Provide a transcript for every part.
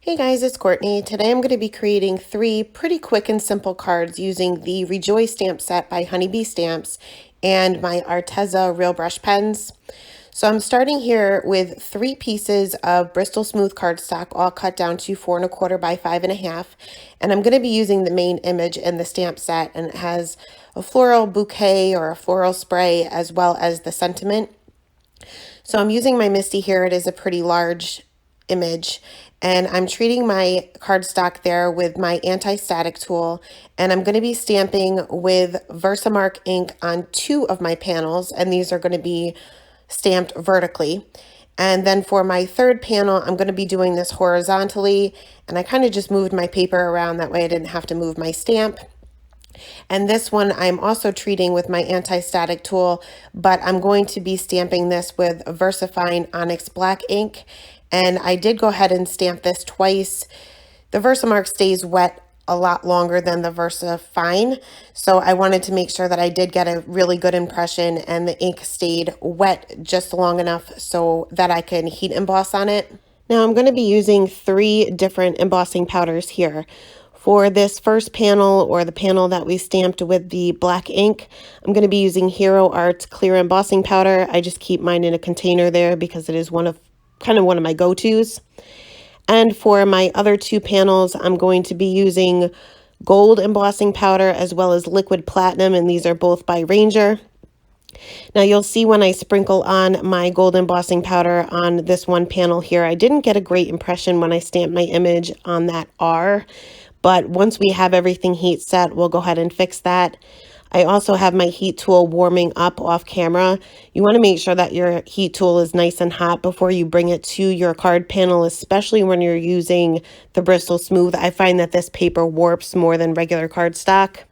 Hey guys, it's Courtney. Today I'm going to be creating 3 pretty quick and simple cards using the Rejoice stamp set by Honeybee Stamps and my Arteza Real Brush pens. So I'm starting here with 3 pieces of Bristol Smooth cardstock, all cut down to 4 1/4 by 5 1/2. And I'm going to be using the main image in the stamp set, and it has a floral bouquet or a floral spray as well as the sentiment. So I'm using my Misty here. It is a pretty large image, and I'm treating my cardstock there with my anti-static tool, and I'm going to be stamping with Versamark ink on 2 of my panels, and these are going to be stamped vertically. And then for my 3rd panel, I'm going to be doing this horizontally, and I kind of just moved my paper around that way I didn't have to move my stamp. And this one I'm also treating with my anti-static tool, but I'm going to be stamping this with VersaFine Onyx Black ink. And I did go ahead and stamp this twice. The Versamark stays wet a lot longer than the VersaFine, so I wanted to make sure that I did get a really good impression and the ink stayed wet just long enough so that I can heat emboss on it. Now I'm going to be using 3 different embossing powders here. For this first panel, or the panel that we stamped with the black ink, I'm going to be using Hero Art's clear embossing powder. I just keep mine in a container there because it is one of my go-tos. And for my other 2 panels, I'm going to be using gold embossing powder as well as liquid platinum, and these are both by Ranger. Now you'll see when I sprinkle on my gold embossing powder on this one panel here, I didn't get a great impression when I stamped my image on that R, but once we have everything heat set, we'll go ahead and fix that. I also have my heat tool warming up off camera. You want to make sure that your heat tool is nice and hot before you bring it to your card panel, especially when you're using the Bristol Smooth. I find that this paper warps more than regular cardstock.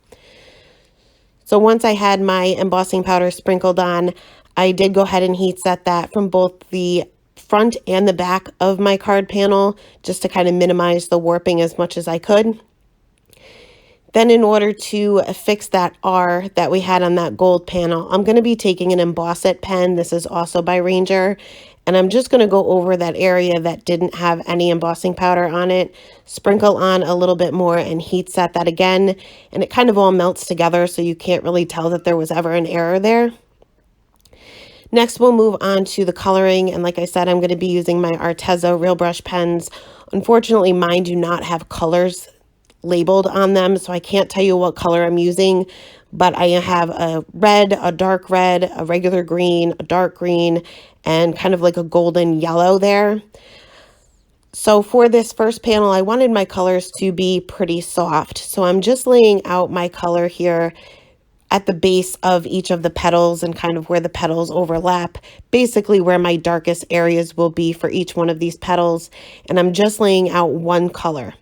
So once I had my embossing powder sprinkled on, I did go ahead and heat set that from both the front and the back of my card panel, just to kind of minimize the warping as much as I could. Then in order to fix that R that we had on that gold panel, I'm going to be taking an Emboss It pen. This is also by Ranger. And I'm just going to go over that area that didn't have any embossing powder on it, sprinkle on a little bit more, and heat set that again. And it kind of all melts together, so you can't really tell that there was ever an error there. Next, we'll move on to the coloring. And like I said, I'm going to be using my Arteza Real Brush pens. Unfortunately, mine do not have colors labeled on them, so I can't tell you what color I'm using, but I have a red, a dark red, a regular green, a dark green, and kind of like a golden yellow there. So for this first panel, I wanted my colors to be pretty soft, so I'm just laying out my color here at the base of each of the petals and kind of where the petals overlap, basically where my darkest areas will be for each one of these petals, and I'm just laying out one color.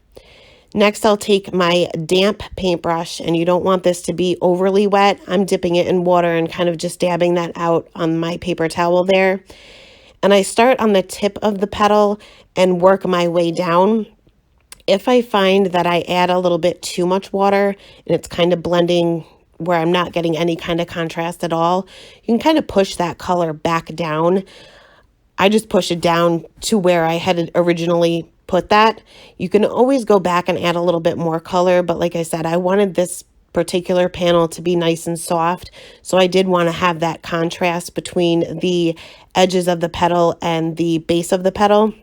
Next, I'll take my damp paintbrush, and you don't want this to be overly wet. I'm dipping it in water and kind of just dabbing that out on my paper towel there. And I start on the tip of the petal and work my way down. If I find that I add a little bit too much water and it's kind of blending where I'm not getting any kind of contrast at all, you can kind of push that color back down. I just push it down to where I had originally put that. You can always go back and add a little bit more color, but like I said, I wanted this particular panel to be nice and soft, so I did want to have that contrast between the edges of the petal and the base of the petal.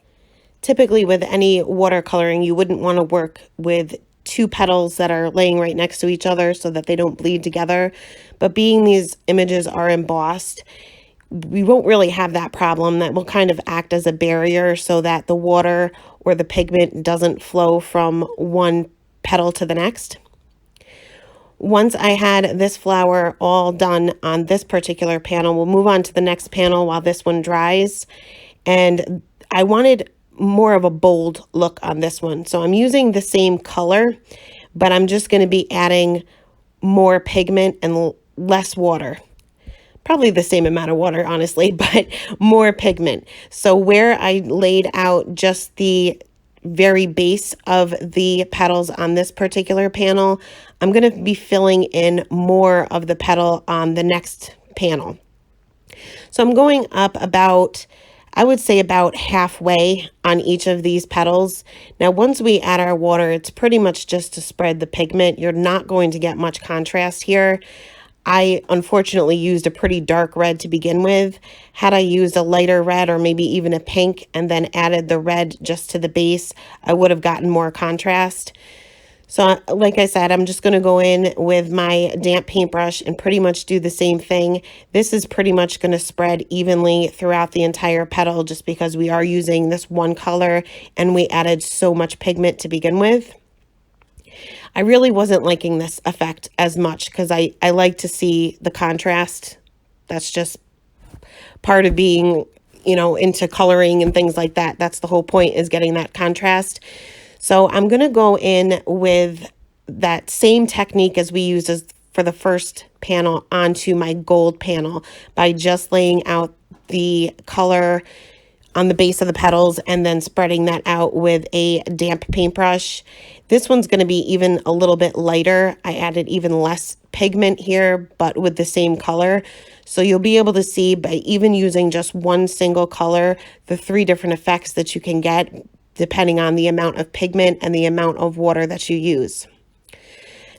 Typically with any watercoloring, you wouldn't want to work with 2 petals that are laying right next to each other so that they don't bleed together, but being these images are embossed, we won't really have that problem. That will kind of act as a barrier so that the water or the pigment doesn't flow from one petal to the next. Once I had this flower all done on this particular panel, we'll move on to the next panel while this one dries. And I wanted more of a bold look on this one, so I'm using the same color, but I'm just going to be adding more pigment and less water. Probably the same amount of water, honestly, but more pigment. So where I laid out just the very base of the petals on this particular panel, I'm going to be filling in more of the petal on the next panel. So I'm going up about I would say about halfway on each of these petals. Now, once we add our water, it's pretty much just to spread the pigment. You're not going to get much contrast here. I unfortunately used a pretty dark red to begin with. Had I used a lighter red or maybe even a pink and then added the red just to the base, I would have gotten more contrast. So like I said, I'm just going to go in with my damp paintbrush and pretty much do the same thing. This is pretty much going to spread evenly throughout the entire petal just because we are using this one color and we added so much pigment to begin with. I really wasn't liking this effect as much because I like to see the contrast. That's just part of being, you know, into coloring and things like that. That's the whole point, is getting that contrast. So I'm going to go in with that same technique as we used for the first panel onto my gold panel by just laying out the color on the base of the petals and then spreading that out with a damp paintbrush. This one's going to be even a little bit lighter. I added even less pigment here, but with the same color. So you'll be able to see by even using just one single color, the 3 different effects that you can get depending on the amount of pigment and the amount of water that you use.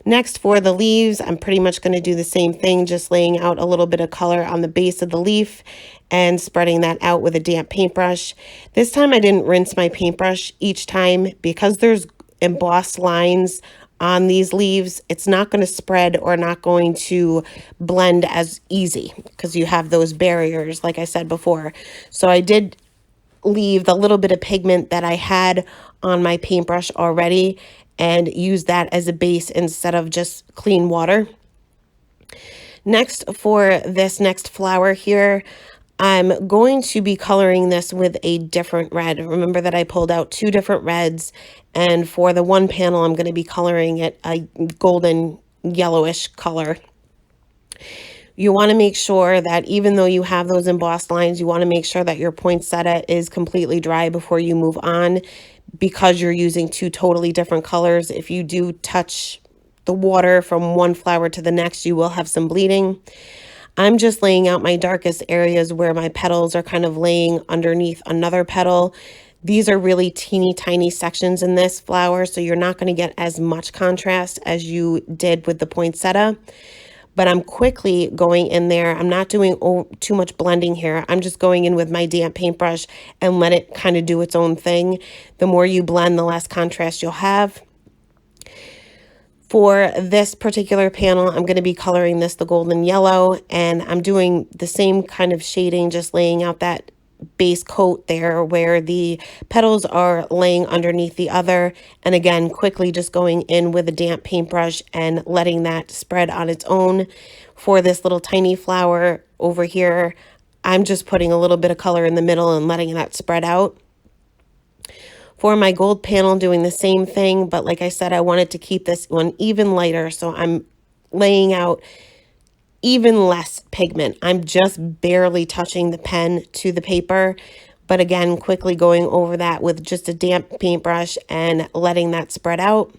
Next, for the leaves, I'm pretty much going to do the same thing, just laying out a little bit of color on the base of the leaf and spreading that out with a damp paintbrush. This time I didn't rinse my paintbrush each time because there's embossed lines on these leaves. It's not going to spread or not going to blend as easy because you have those barriers, like I said before. So I did leave the little bit of pigment that I had on my paintbrush already and use that as a base instead of just clean water. Next, for this next flower here, I'm going to be coloring this with a different red. Remember that I pulled out 2 different reds, and for the one panel, I'm going to be coloring it a golden yellowish color. You want to make sure that even though you have those embossed lines, you want to make sure that your poinsettia is completely dry before you move on, because you're using 2 totally different colors. If you do touch the water from one flower to the next, you will have some bleeding. I'm just laying out my darkest areas where my petals are kind of laying underneath another petal. These are really teeny tiny sections in this flower, so you're not going to get as much contrast as you did with the poinsettia. But I'm quickly going in there. I'm not doing too much blending here. I'm just going in with my damp paintbrush and let it kind of do its own thing. The more you blend, the less contrast you'll have. For this particular panel, I'm going to be coloring this the golden yellow, and I'm doing the same kind of shading, just laying out that base coat there where the petals are laying underneath the other, and again quickly just going in with a damp paintbrush and letting that spread on its own. For this little tiny flower over here, I'm just putting a little bit of color in the middle and letting that spread out. For my gold panel, doing the same thing, but like I said, I wanted to keep this one even lighter, so I'm laying out even less pigment. I'm just barely touching the pen to the paper, but again, quickly going over that with just a damp paintbrush and letting that spread out.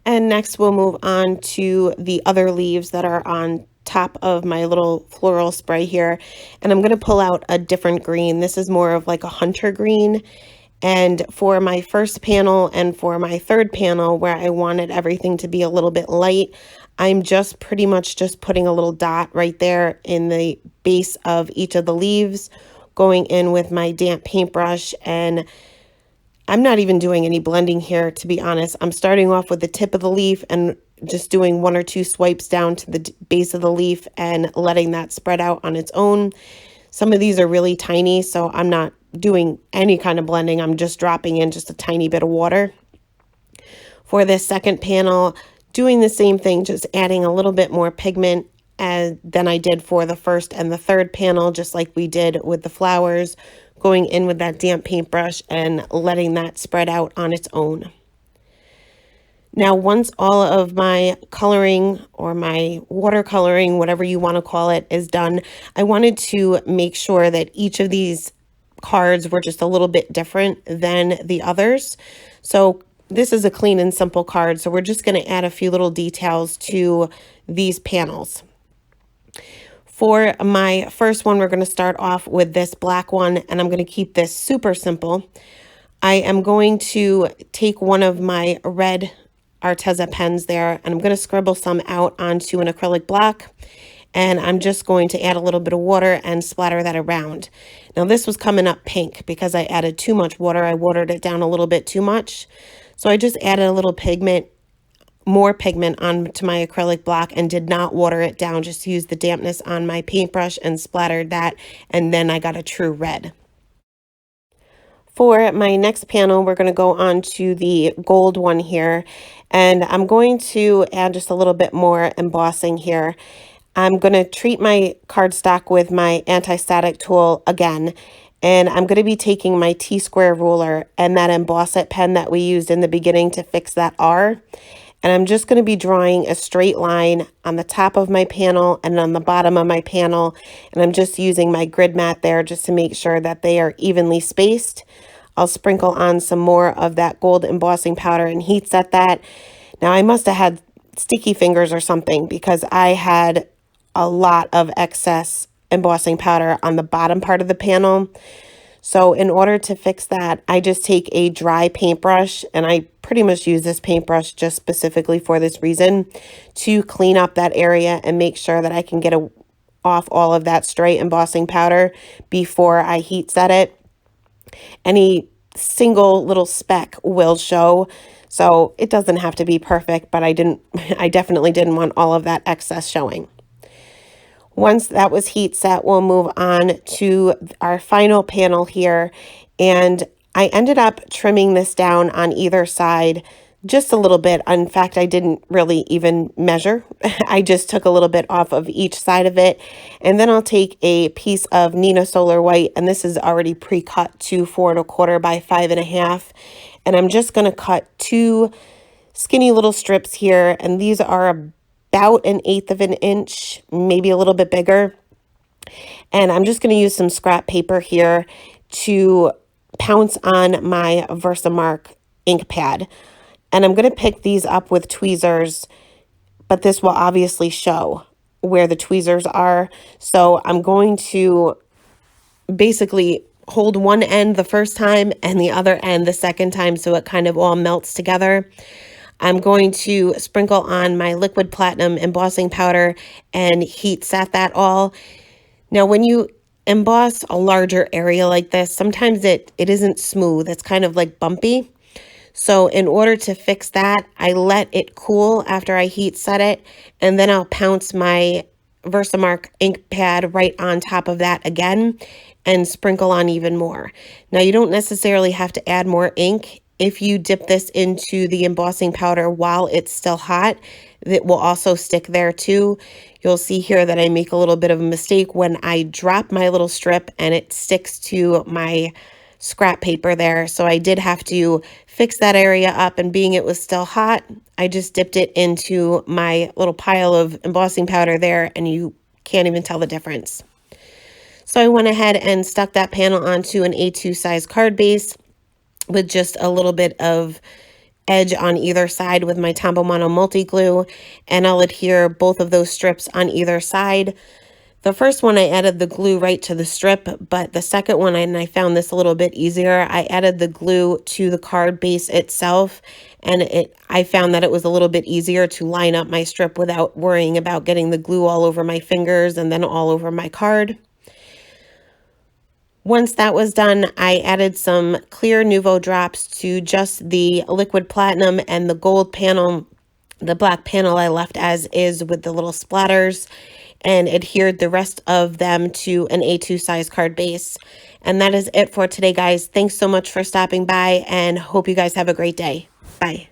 And next we'll move on to the other leaves that are on top of my little floral spray here. And I'm going to pull out a different green. This is more of like a hunter green. And for my first panel and for my third panel, where I wanted everything to be a little bit light, I'm just pretty much just putting a little dot right there in the base of each of the leaves, going in with my damp paintbrush, and I'm not even doing any blending here, to be honest. I'm starting off with the tip of the leaf and just doing 1 or 2 swipes down to the base of the leaf and letting that spread out on its own. Some of these are really tiny, so I'm not doing any kind of blending. I'm just dropping in just a tiny bit of water. For this second panel, doing the same thing, just adding a little bit more pigment than I did for the first and the third panel, just like we did with the flowers, going in with that damp paintbrush and letting that spread out on its own. Now, once all of my coloring or my watercoloring, whatever you want to call it, is done, I wanted to make sure that each of these cards were just a little bit different than the others. So this is a clean and simple card, so we're just going to add a few little details to these panels. For my first one, we're going to start off with this black one, and I'm going to keep this super simple. I am going to take one of my red Arteza pens there, and I'm going to scribble some out onto an acrylic block, and I'm just going to add a little bit of water and splatter that around. Now this was coming up pink because I added too much water. I watered it down a little bit too much. So I just added a little more pigment onto my acrylic block and did not water it down, just used the dampness on my paintbrush and splattered that, and then I got a true red. For my next panel, we're going to go on to the gold one here, and I'm going to add just a little bit more embossing here. I'm going to treat my cardstock with my anti-static tool again, and I'm going to be taking my T-square ruler and that emboss it pen that we used in the beginning to fix that R. And I'm just going to be drawing a straight line on the top of my panel and on the bottom of my panel. And I'm just using my grid mat there just to make sure that they are evenly spaced. I'll sprinkle on some more of that gold embossing powder and heat set that. Now I must have had sticky fingers or something because I had a lot of excess embossing powder on the bottom part of the panel. So in order to fix that, I just take a dry paintbrush, and I pretty much use this paintbrush just specifically for this reason, to clean up that area and make sure that I can get off all of that stray embossing powder before I heat set it. Any single little speck will show, so it doesn't have to be perfect, but I definitely didn't want all of that excess showing. Once that was heat set, we'll move on to our final panel here. And I ended up trimming this down on either side just a little bit. In fact, I didn't really even measure. I just took a little bit off of each side of it. And then I'll take a piece of Nina Solar White, and this is already pre-cut to 4 1/4 by 5 1/2. And I'm just going to cut 2 skinny little strips here, and these are about 1/8 of an inch, maybe a little bit bigger. And I'm just going to use some scrap paper here to pounce on my Versamark ink pad. And I'm going to pick these up with tweezers, but this will obviously show where the tweezers are. So I'm going to basically hold one end the first time and the other end the second time so it kind of all melts together. I'm going to sprinkle on my liquid platinum embossing powder and heat set that all. Now, when you emboss a larger area like this, sometimes it isn't smooth. It's kind of like bumpy. So in order to fix that, I let it cool after I heat set it, and then I'll pounce my Versamark ink pad right on top of that again and sprinkle on even more. Now, you don't necessarily have to add more ink. If you dip this into the embossing powder while it's still hot, it will also stick there too. You'll see here that I make a little bit of a mistake when I drop my little strip and it sticks to my scrap paper there. So I did have to fix that area up, and being it was still hot, I just dipped it into my little pile of embossing powder there, and you can't even tell the difference. So I went ahead and stuck that panel onto an A2 size card base with just a little bit of edge on either side with my Tombow Mono multi-glue, and I'll adhere both of those strips on either side. The first one I added the glue right to the strip, but the second one, and I found this a little bit easier, I added the glue to the card base itself, and I found that it was a little bit easier to line up my strip without worrying about getting the glue all over my fingers and then all over my card. Once that was done, I added some clear Nuvo drops to just the liquid platinum and the gold panel. The black panel I left as is with the little splatters, and adhered the rest of them to an A2 size card base. And that is it for today, guys. Thanks so much for stopping by, and hope you guys have a great day. Bye.